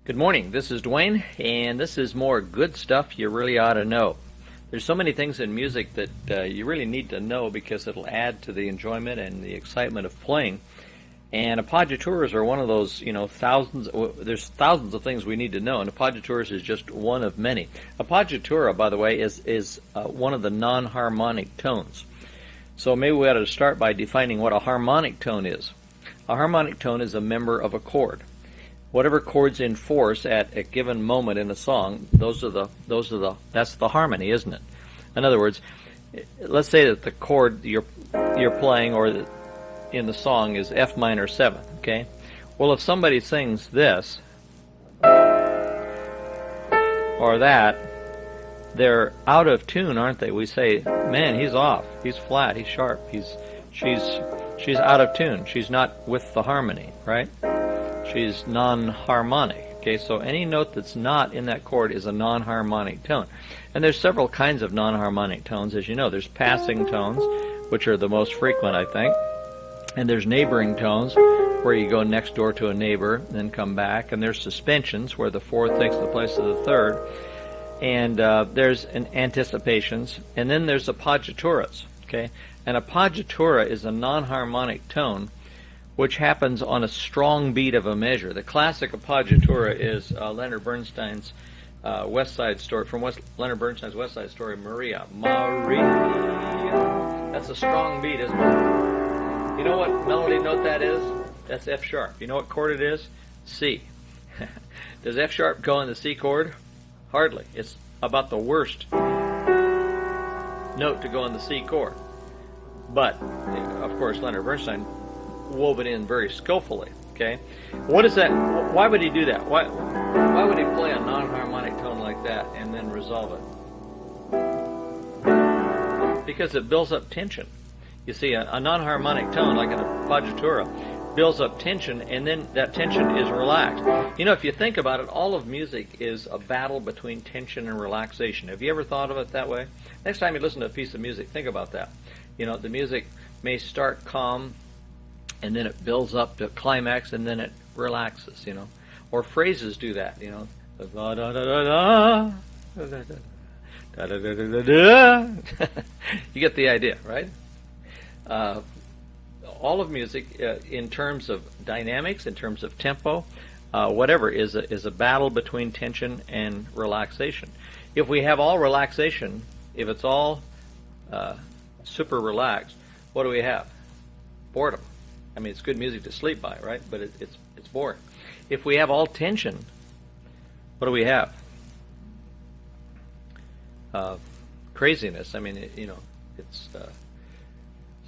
Good morning, this is Dwayne, and this is more good stuff you really ought to know. There's so many things in music that you really need to know because it'll add to the enjoyment and the excitement of playing. And Appoggiaturas are one of those, there's thousands of things we need to know, and Appoggiaturas is just one of many. Appoggiatura, by the way, is one of the non-harmonic tones. So maybe we ought to start by defining what a harmonic tone is. A harmonic tone is a member of a chord. Whatever chords in force at a given moment in a song, that's the harmony, isn't it? In other words, let's say that the chord you're playing in the song is F minor 7, okay? Well, if somebody sings this or that, they're out of tune, aren't they? We say, man, he's off, he's flat, he's sharp, she's out of tune, she's not with the harmony, right? She's non-harmonic. Okay, so any note that's not in that chord is a non-harmonic tone. And there's several kinds of non-harmonic tones, as you know. There's passing tones, which are the most frequent, I think. And there's neighboring tones, where you go next door to a neighbor and then come back. And there's suspensions, where the fourth takes the place of the third. And there's anticipations. And then there's appoggiaturas. Okay, an appoggiatura is a non-harmonic tone which happens on a strong beat of a measure. The classic appoggiatura is Leonard Bernstein's Westside Story, from Leonard Bernstein's Westside Story, Maria. Maria. That's a strong beat, isn't it? You know what melody note that is? That's F sharp. You know what chord it is? C. Does F sharp go in the C chord? Hardly. It's about the worst note to go in the C chord. But, of course, Leonard Bernstein wove it in very skillfully. Okay, what is that? Why would he do that? Why would he play a non-harmonic tone like that and then resolve it? Because it builds up tension. You see, a non-harmonic tone like an appoggiatura builds up tension, and then that tension is relaxed. You know, if you think about it, all of music is a battle between tension and relaxation. Have you ever thought of it that way? Next time you listen to a piece of music, think about that. You know, the music may start calm, and then it builds up to a climax, and then it relaxes, you know. Or phrases do that, you know. Da da da da da da da da da da da. You get the idea, right? All of music, in terms of dynamics, in terms of tempo, whatever, is a battle between tension and relaxation. If we have all relaxation, if it's all super relaxed, what do we have? Boredom. I mean, it's good music to sleep by, right? But it's boring. If we have all tension, what do we have? Craziness. I mean, it's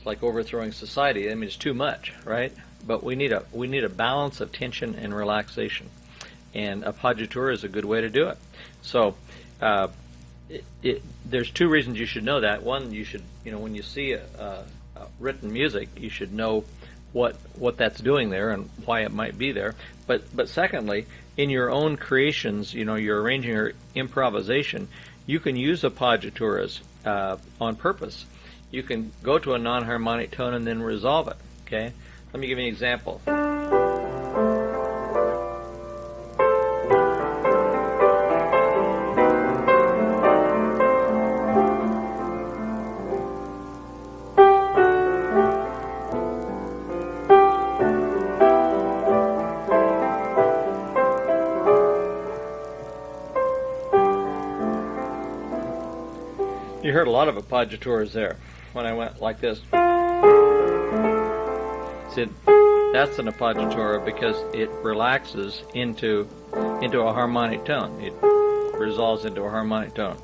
like overthrowing society. I mean, it's too much, right? But we need a balance of tension and relaxation, and appoggiatura is a good way to do it. So, there's two reasons you should know that. One, you should, when you see written music, you should know what that's doing there and why it might be there. But secondly, in your own creations, you're arranging your improvisation, you can use appoggiaturas on purpose. You can go to a non-harmonic tone and then resolve it. Okay? Let me give you an example. You heard a lot of appoggiaturas there when I went like this. See, that's an appoggiatura because it relaxes into a harmonic tone. It resolves into a harmonic tone.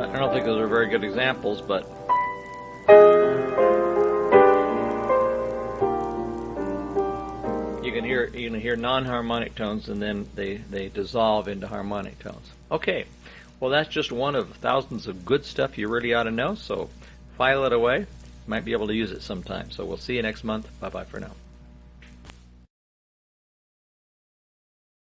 I don't think those are very good examples, but you can hear non-harmonic tones, and then they dissolve into harmonic tones. Okay, well, that's just one of thousands of good stuff you really ought to know, so file it away. You might be able to use it sometime. So we'll see you next month. Bye-bye for now.